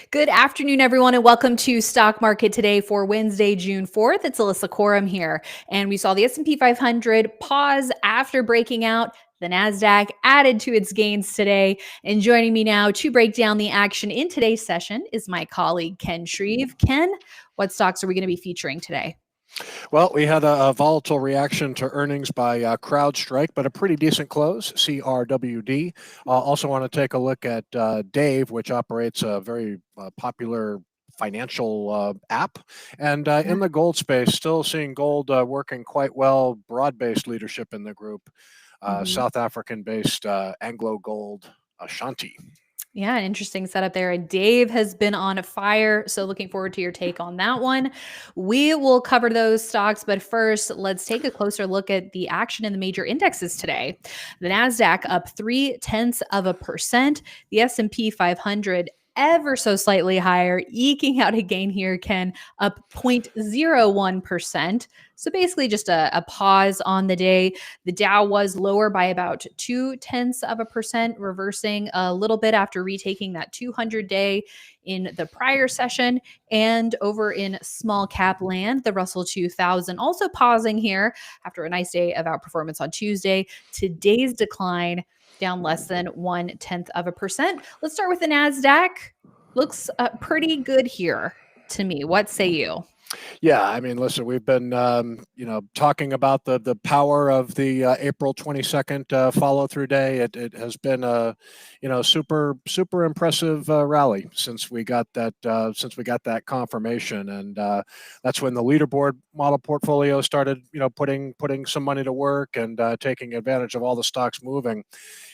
Good afternoon, everyone, and welcome to Stock Market Today for Wednesday, June 4th. It's Alissa Coram here, and we saw the S&P 500 pause after breaking out. The NASDAQ added to its gains today. And joining me now to break down the action in today's session is my colleague, Ken Shreve. Ken, what stocks are we going to be featuring today? Well, we had a volatile reaction to earnings by CrowdStrike, but a pretty decent close, CRWD. Also want to take a look at Dave, which operates a very popular financial app. And in the gold space, still seeing gold working quite well, broad-based leadership in the group, South African-based Anglo Gold Ashanti. Yeah, an interesting setup there. And Dave has been on fire. So looking forward to your take on that one. We will cover those stocks, but first, let's take a closer look at the action in the major indexes today. The NASDAQ up 0.3%. The S&P 500 ever so slightly higher, eking out a gain here, Ken, up 0.01%. So basically just a pause on the day. The Dow was lower by about 0.2%, reversing a little bit after retaking that 200-day in the prior session. And over in small cap land, the Russell 2000 also pausing here after a nice day of outperformance on Tuesday. Today's decline down less than 0.1%. Let's start with the NASDAQ. Looks pretty good here to me. What say you? Yeah, I mean, listen, we've been, talking about the power of the April 22nd follow-through day. It has been a, super impressive rally since we got that confirmation, and that's when the leaderboard model portfolio started, putting some money to work and taking advantage of all the stocks moving.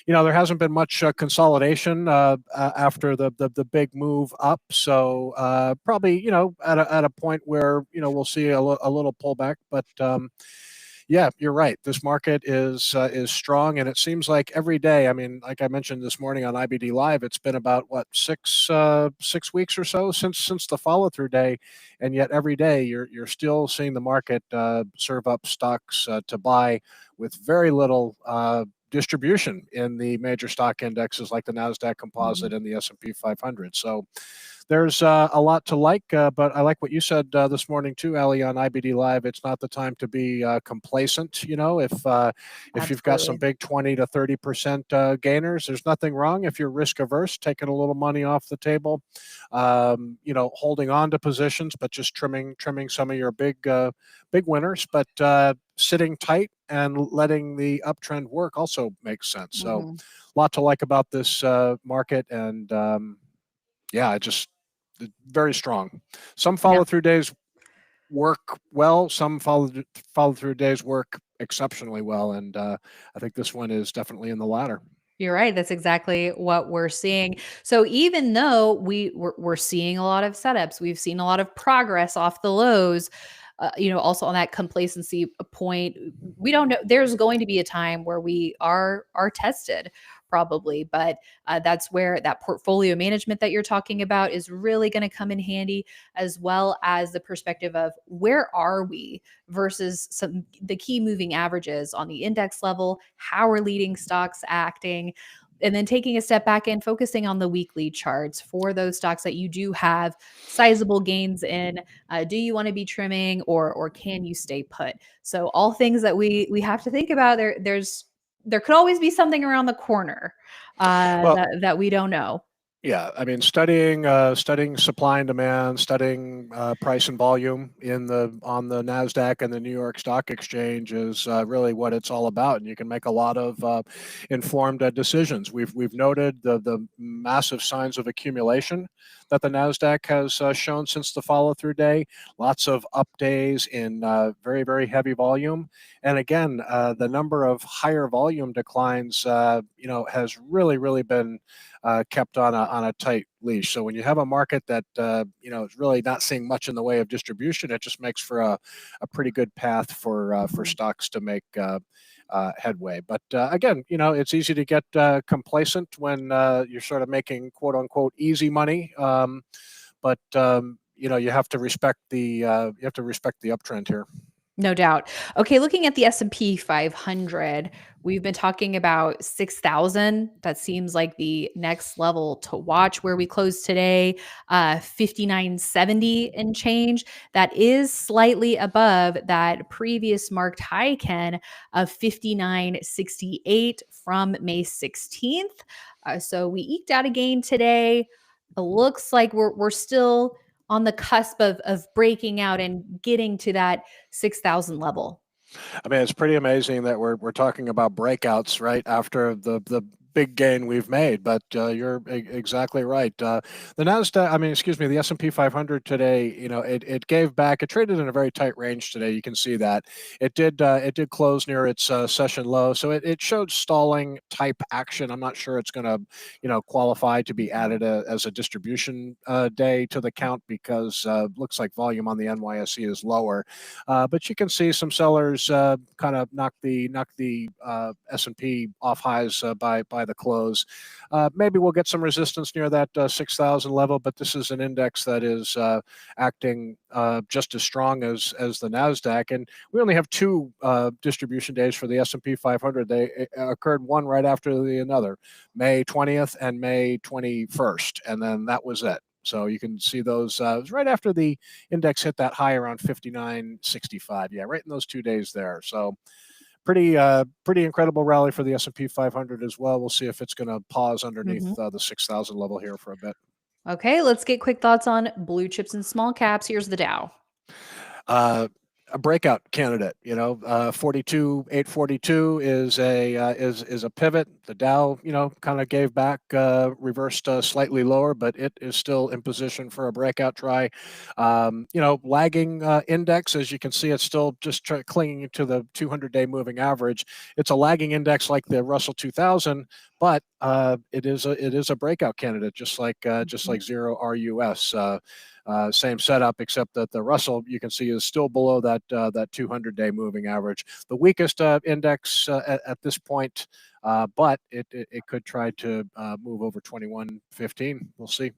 There hasn't been much consolidation after the big move up, so probably at a point where we'll see a little pullback, but yeah, you're right. This market is strong, and it seems like every day. I mean, like I mentioned this morning on IBD Live, it's been about what 6 weeks or so since the follow through day, and yet every day you're still seeing the market serve up stocks to buy with very little distribution in the major stock indexes like the NASDAQ Composite and the S&P 500. So there's a lot to like, but I like what you said this morning too, Ali, on IBD Live. It's not the time to be complacent. If you've got some big 20 to 30% gainers, there's nothing wrong. If you're risk averse, taking a little money off the table, holding on to positions, but just trimming some of your big winners, but sitting tight and letting the uptrend work also makes sense. So a lot to like about this market, and yeah, very strong. Some follow-through days work well. Some follow-through days work exceptionally well, and I think this one is definitely in the latter. You're right. That's exactly what we're seeing. So even though we're seeing a lot of setups, we've seen a lot of progress off the lows. Also on that complacency point, we don't know. There's going to be a time where we are tested, probably, but that's where that portfolio management that you're talking about is really going to come in handy, as well as the perspective of where are we versus the key moving averages on the index level, how are leading stocks acting, and then taking a step back and focusing on the weekly charts for those stocks that you do have sizable gains in. Do you want to be trimming, or can you stay put? So all things that we have to think about. There could always be something around the corner that we don't know. Yeah, I mean, studying supply and demand, studying price and volume on the Nasdaq and the New York Stock Exchange is really what it's all about, and you can make a lot of informed decisions. We've noted the massive signs of accumulation that the Nasdaq has shown since the follow-through day. Lots of up days in very, very heavy volume, and again, the number of higher volume declines, has really been kept on a tight leash. So when you have a market that is really not seeing much in the way of distribution, it just makes for a pretty good path for stocks to make headway. But again, it's easy to get complacent when you're sort of making quote unquote easy money. But you have to respect the uptrend here. No doubt. Okay, looking at the S&P 500, we've been talking about 6,000. That seems like the next level to watch where we close today, 5970 and change. That is slightly above that previous marked high, Ken, of 5968 from May 16th. So we eked out a gain today. It looks like we're still on the cusp of breaking out and getting to that 6,000 level. I mean, it's pretty amazing that we're talking about breakouts right after the big gain we've made. But you're exactly right. The Nasdaq, I mean, excuse me, the S&P 500 today, it gave back. It traded in a very tight range today. You can see that it did close near its session low, so it showed stalling type action. I'm not sure it's going to qualify to be added as a distribution day to the count because looks like volume on the NYSE is lower. But you can see some sellers kind of knock the S&P off highs by the close. Maybe we'll get some resistance near that 6,000 level, but this is an index that is acting just as strong as the Nasdaq, and we only have two distribution days for the S&P 500. They occurred one right after the another, May 20th and May 21st, and then that was it. So you can see those it was right after the index hit that high around 59.65. Yeah, right in those 2 days there. So pretty incredible rally for the S&P 500 as well. We'll see if it's going to pause underneath Mhm. the 6,000 level here for a bit. Okay, let's get quick thoughts on blue chips and small caps. Here's the Dow. A breakout candidate. 42,842 is a pivot. The Dow, kind of gave back, reversed slightly lower, but it is still in position for a breakout try. Lagging index, as you can see, it's still just clinging to the 200-day moving average. It's a lagging index like the Russell 2000, but it is a breakout candidate, just like Mhm. zero RUS. Same setup, except that the Russell you can see is still below that 200-day moving average, the weakest index at this point. But it could try to move over 2115. We'll see.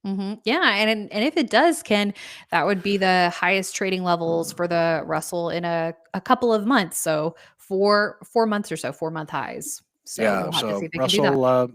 Yeah, and if it does, Ken, that would be the highest trading levels for the Russell in a couple of months. So 4 months or so, 4 month highs. So Yeah, we'll have to see so if it can do that. Russell,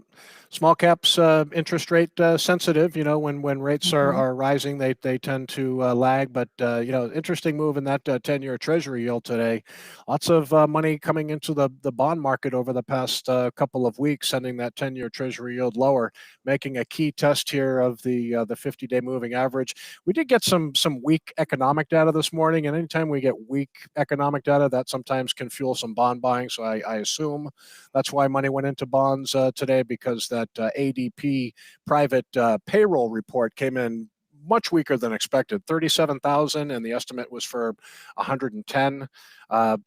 small caps, interest rate sensitive. When rates Mhm. are rising, they tend to lag. But interesting move in that 10-year Treasury yield today. Lots of money coming into the bond market over the past couple of weeks, sending that 10-year Treasury yield lower, making a key test here of the 50-day moving average. We did get some weak economic data this morning, and anytime we get weak economic data, that sometimes can fuel some bond buying. So I assume that's why money went into bonds today, because that ADP private payroll report came in much weaker than expected, 37,000, and the estimate was for 110.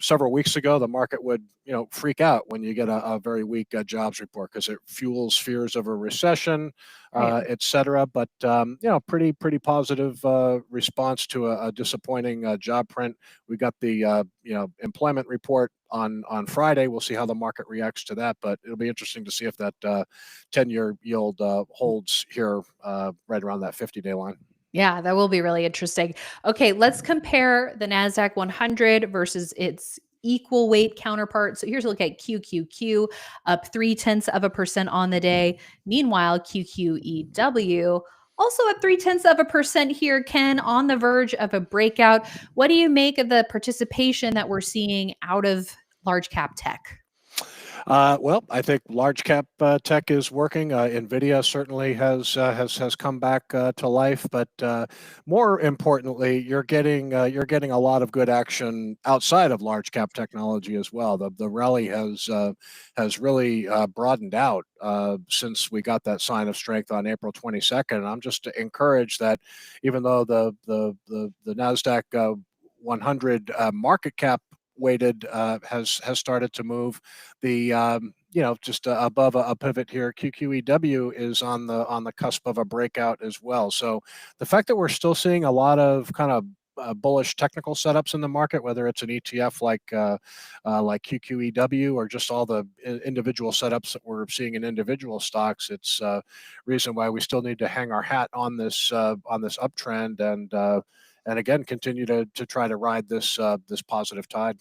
Several weeks ago, the market would freak out when you get a very weak jobs report because it fuels fears of a recession, Right. et cetera. But pretty positive response to a disappointing job print. We got the employment report on Friday. We'll see how the market reacts to that, but it'll be interesting to see if that 10-year yield holds here right around that 50-day line. Yeah, that will be really interesting. Okay, let's compare the NASDAQ 100 versus its equal weight counterpart. So here's a look at QQQ, up 0.3% on the day. Meanwhile, QQEW also up 0.3% here, Ken, on the verge of a breakout. What do you make of the participation that we're seeing out of large cap tech? Well, I think large cap tech is working. Nvidia certainly has come back to life, but more importantly, you're getting a lot of good action outside of large cap technology as well. The rally has really broadened out since we got that sign of strength on April 22nd. And I'm just encouraged that even though the Nasdaq 100 market cap weighted has started to move. The just above a pivot here, QQEW is on the cusp of a breakout as well. So the fact that we're still seeing a lot of kind of bullish technical setups in the market, whether it's an ETF like QQEW or just all the individual setups that we're seeing in individual stocks, it's reason why we still need to hang our hat on this uptrend and again continue to try to ride this positive tide.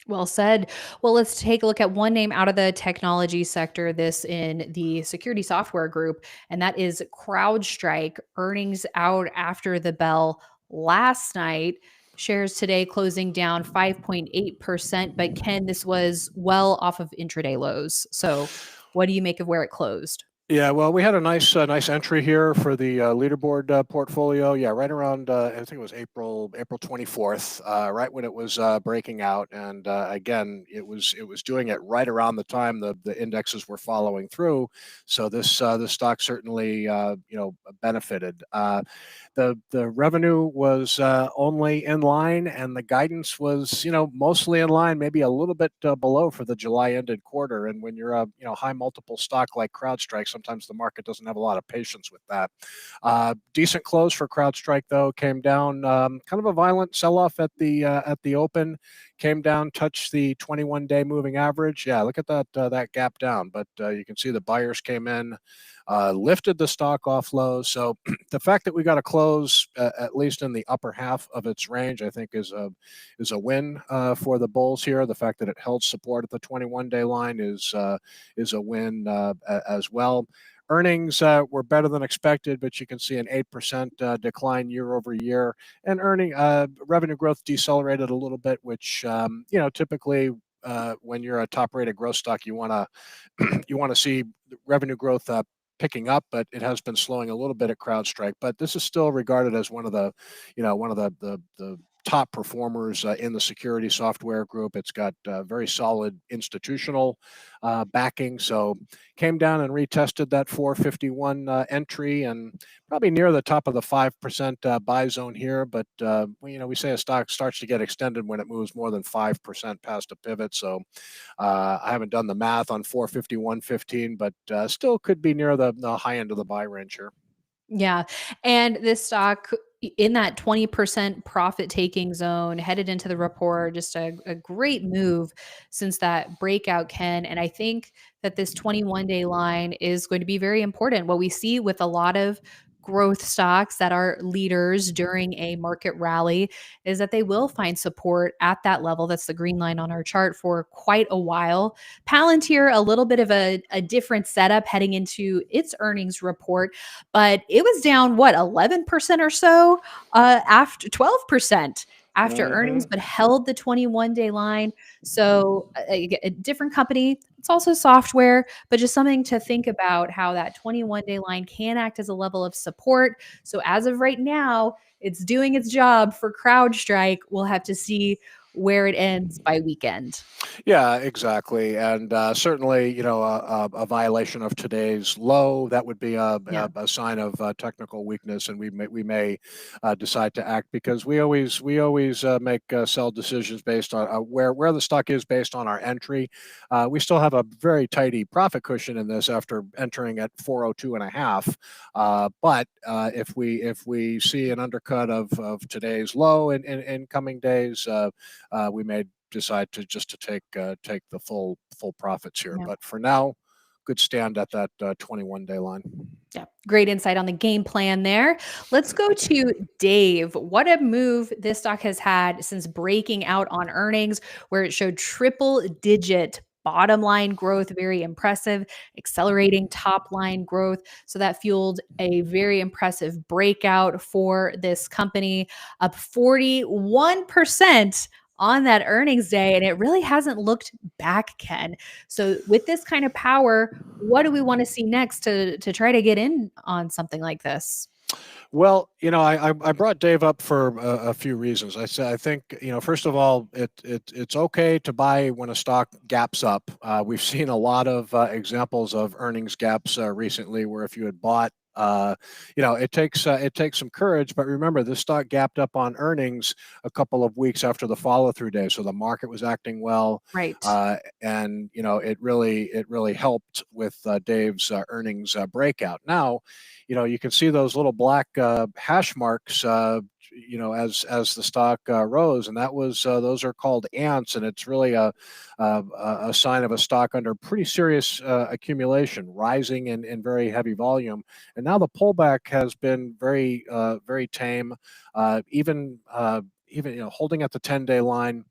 Well said. Well, let's take a look at one name out of the technology sector, this in the security software group, and that is CrowdStrike. Earnings out after the bell last night. Shares today closing down 5.8%. But Ken, this was well off of intraday lows. So, what do you make of where it closed? Yeah, well, we had a nice entry here for the leaderboard portfolio. Yeah, right around I think it was April 24th, right when it was breaking out, and again, it was doing it right around the time the indexes were following through. So this stock certainly benefited. The revenue was only in line, and the guidance was mostly in line, maybe a little bit below for the July ended quarter. And when you're a high multiple stock like CrowdStrike, sometimes the market doesn't have a lot of patience with that. Decent close for CrowdStrike though, came down kind of a violent sell-off at the open. Came down, touched the 21-day moving average. Yeah, look at that gap down. But you can see the buyers came in, lifted the stock off lows. So the fact that we got a close at least in the upper half of its range, I think is a win for the bulls here. The fact that it held support at the 21-day line is a win as well. Earnings were better than expected, but you can see an 8% decline year over year, and revenue growth decelerated a little bit, which typically when you're a top-rated growth stock, you want to see revenue growth picking up, but it has been slowing a little bit at CrowdStrike. But this is still regarded as one of the top performers in the security software group. It's got very solid institutional backing. So came down and retested that 451 entry, and probably near the top of the 5% buy zone here. But we say a stock starts to get extended when it moves more than 5% past a pivot. So I haven't done the math on 451.15, but still could be near the high end of the buy range here. Yeah. And this stock in that 20% profit taking zone headed into the report, just a great move since that breakout, Ken. And I think that this 21-day line is going to be very important. What we see with a lot of growth stocks that are leaders during a market rally is that they will find support at that level. That's the green line on our chart for quite a while. Palantir, a little bit of a different setup heading into its earnings report, but it was down, what, 11% or so after 12% after earnings, but held the 21-day line. So a different company. It's also software, but just something to think about how that 21-day line can act as a level of support. So as of right now, it's doing its job for CrowdStrike. We'll have to see where it ends by weekend. Yeah, exactly, and certainly, a violation of today's low, that would be Yeah. a sign of technical weakness, and we may decide to act, because we always make sell decisions based on where the stock is based on our entry. We still have a very tidy profit cushion in this after entering at 402 and a half. But if we see an undercut of today's low in coming days, we may decide to take the full profits here. Yeah. But for now, good stand at that 21-day line. Yeah, great insight on the game plan there. Let's go to Dave. What a move this stock has had since breaking out on earnings, where it showed triple digit bottom line growth, very impressive, accelerating top line growth. So that fueled a very impressive breakout for this company, up 41% on that earnings day. And it really hasn't looked back, Ken. So with this kind of power, what do we want to see next to try to get in on something like this? Well, I brought Dave up for a few reasons. I think, first of all, it's okay to buy when a stock gaps up. We've seen a lot of examples of earnings gaps recently, where if you had bought, it takes some courage. But remember, this stock gapped up on earnings a couple of weeks after the follow-through day, so the market was acting well, Right. and it really helped with Dave's earnings breakout. Now, you can see those little black hash marks as the stock rose, and that was those are called ants, and it's really a sign of a stock under pretty serious accumulation, rising in very heavy volume. And now the pullback has been very tame, even holding at the 10-day line.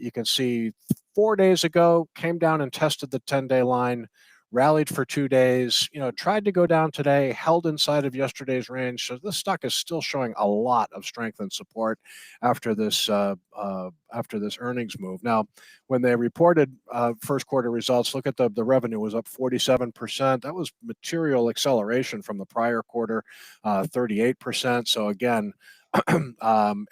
You can see 4 days ago came down and tested the 10-day line, rallied for 2 days, tried to go down today, held inside of yesterday's range. So this stock is still showing a lot of strength and support after this earnings move. Now, when they reported first quarter results, look at the revenue was up 47%. That was material acceleration from the prior quarter, 38%. So again,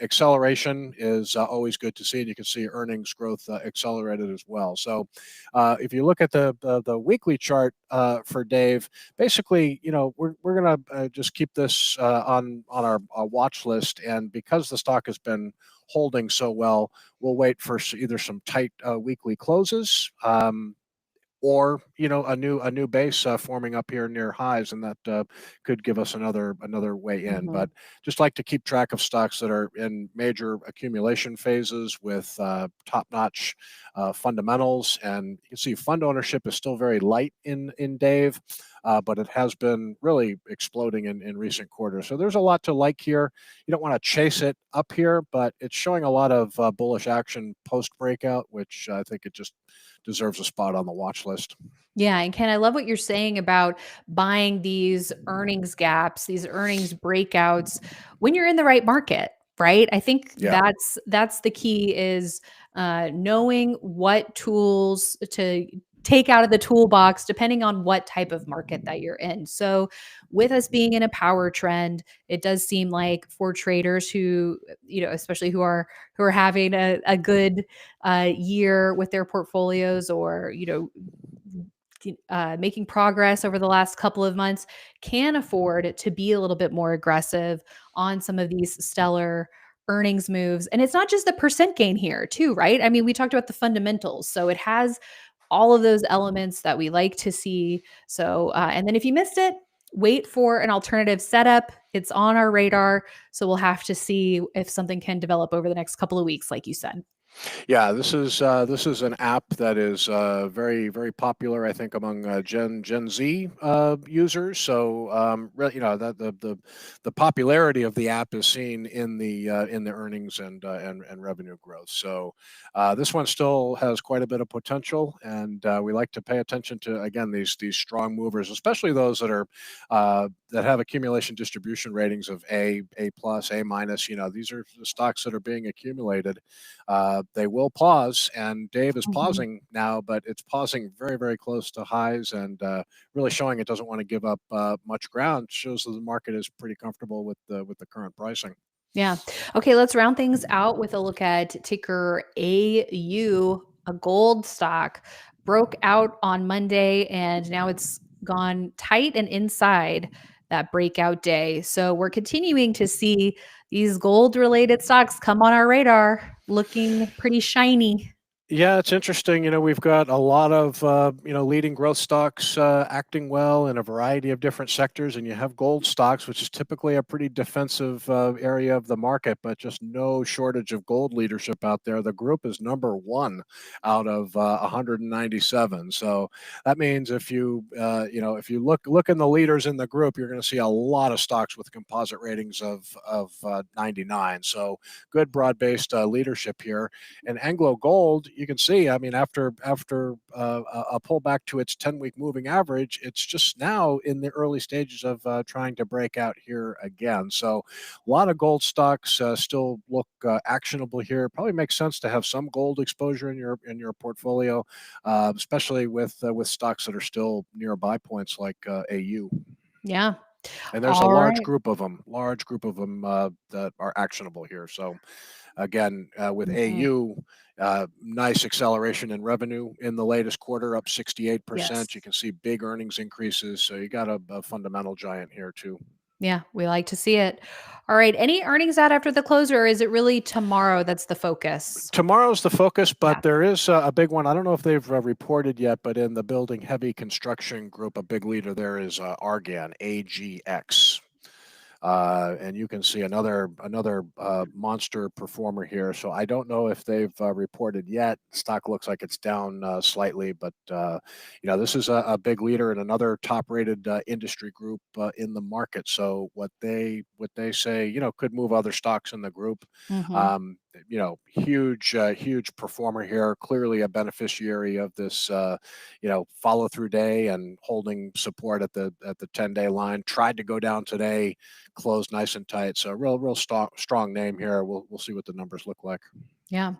acceleration is always good to see, and you can see earnings growth accelerated as well. So if you look at the weekly chart for Dave, basically, we're going to just keep this on our watch list, and because the stock has been holding so well, we'll wait for either some tight weekly closes, or a new base forming up here near highs, and that could give us another way in. Mhm. But just like to keep track of stocks that are in major accumulation phases with top-notch fundamentals. And you can see fund ownership is still very light in Dave, but it has been really exploding in recent quarters. So there's a lot to like here. You don't want to chase it up here, but it's showing a lot of bullish action post breakout, which I think it just deserves a spot on the watch list. Yeah, and Ken, I love what you're saying about buying these earnings gaps, these earnings breakouts when you're in the right market, right? I think Yeah. that's the key is knowing what tools to take out of the toolbox depending on what type of market that you're in. So, with us being in a power trend, it does seem like for traders who, especially who are having a good year with their portfolios, or making progress over the last couple of months, can afford to be a little bit more aggressive on some of these stellar earnings moves. And it's not just the percent gain here, too, right? I mean, we talked about the fundamentals. So it has all of those elements that we like to see. So, and then if you missed it, wait for an alternative setup. It's on our radar. So we'll have to see if something can develop over the next couple of weeks, like you said. Yeah, this is an app that is very popular, I think, among Gen Z users. So that the popularity of the app is seen in the earnings and revenue growth. So this one still has quite a bit of potential, and we like to pay attention to, again, these strong movers, especially those that are that have accumulation distribution ratings of A plus, A minus. These are the stocks that are being accumulated. They will pause, and Dave is Mhm. pausing now, but it's pausing very close to highs, and really showing it doesn't want to give up much ground. Shows that the market is pretty comfortable with the current pricing. Yeah. Okay, let's round things out with a look at ticker AU, a gold stock. Broke out on Monday and now it's gone tight and inside that breakout day. So we're continuing to see these gold related stocks come on our radar looking pretty shiny. Yeah, it's interesting. We've got a lot of leading growth stocks acting well in a variety of different sectors, and you have gold stocks, which is typically a pretty defensive area of the market, but just no shortage of gold leadership out there. The group is number one out of 197. So that means if you look in the leaders in the group, you're going to see a lot of stocks with composite ratings of 99. So good broad-based leadership here. And Anglo Gold, you can see, I mean, after a pullback to its 10-week moving average, it's just now in the early stages of trying to break out here again. So a lot of gold stocks still look actionable here. Probably makes sense to have some gold exposure in your portfolio, especially with stocks that are still near buy points like AU. Yeah. And there's a All right. large group of them that are actionable here. So again, with Mhm. AU, nice acceleration in revenue in the latest quarter, up Yes. 68%. You can see big earnings increases. So you got a fundamental giant here too. Yeah, we like to see it. All right. Any earnings out after the close, or is it really tomorrow that's the focus? Tomorrow's the focus, Yeah. but there is a big one. I don't know if they've reported yet, but in the building heavy construction group, a big leader there is Argan, AGX. and you can see another monster performer here. So I don't know if they've reported yet. Stock looks like it's down slightly, but this is a big leader and another top-rated industry group in the market. So what they say, could move other stocks in the group. Mhm. Huge performer here. Clearly a beneficiary of this, follow through day and holding support at the 10-day line. Tried to go down today, closed nice and tight. So real strong name here. We'll see what the numbers look like. Yeah.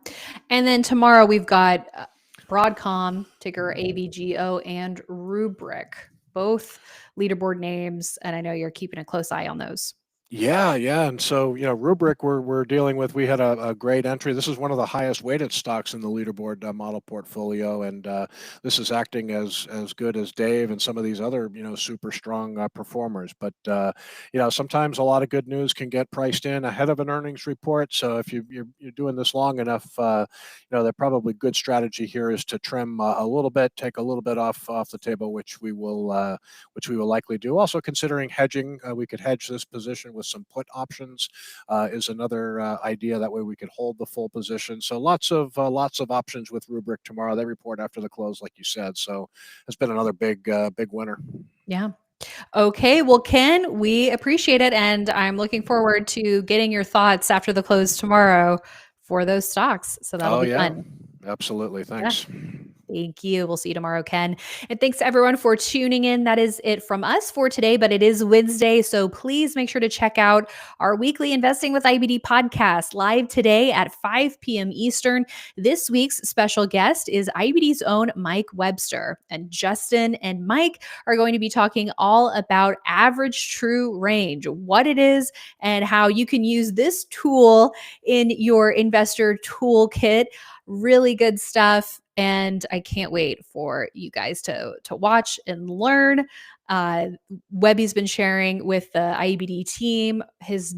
And then tomorrow we've got Broadcom, ticker AVGO, and Rubrik, both leaderboard names. And I know you're keeping a close eye on those. Yeah. And so, Rubrik, we're dealing with, we had a great entry. This is one of the highest weighted stocks in the leaderboard model portfolio. And this is acting as good as Dave and some of these other, super strong performers. But, sometimes a lot of good news can get priced in ahead of an earnings report. So if you're doing this long enough, the probably good strategy here is to trim a little bit, take a little bit off the table, which we will likely do. Also considering hedging, we could hedge this position with some put options is another idea. That way we could hold the full position. So lots of options with Rubrik tomorrow. They report after the close, like you said. So it's been another big winner. Yeah. Okay. Well, Ken, we appreciate it. And I'm looking forward to getting your thoughts after the close tomorrow for those stocks. So that'll be fun. Absolutely. Thanks. Yeah. Thank you. We'll see you tomorrow, Ken. And thanks to everyone for tuning in. That is it from us for today, but it is Wednesday. So please make sure to check out our weekly Investing with IBD podcast live today at 5 p.m. Eastern. This week's special guest is IBD's own Mike Webster. And Justin and Mike are going to be talking all about average true range, what it is, and how you can use this tool in your investor toolkit. Really good stuff. And I can't wait for you guys to watch and learn. Webby's been sharing with the IBD team his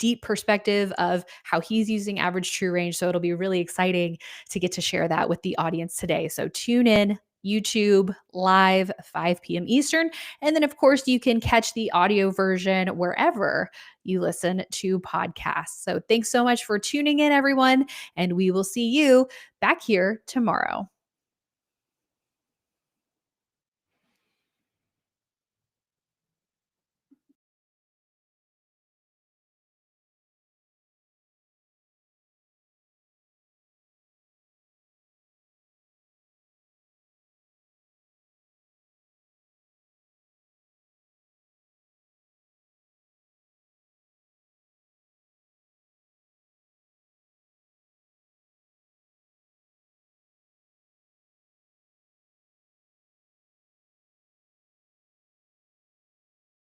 deep perspective of how he's using average true range. So it'll be really exciting to get to share that with the audience today. So tune in, YouTube live 5 p.m. Eastern. And then, of course, you can catch the audio version wherever you listen to podcasts. So thanks so much for tuning in, everyone. And we will see you back here tomorrow.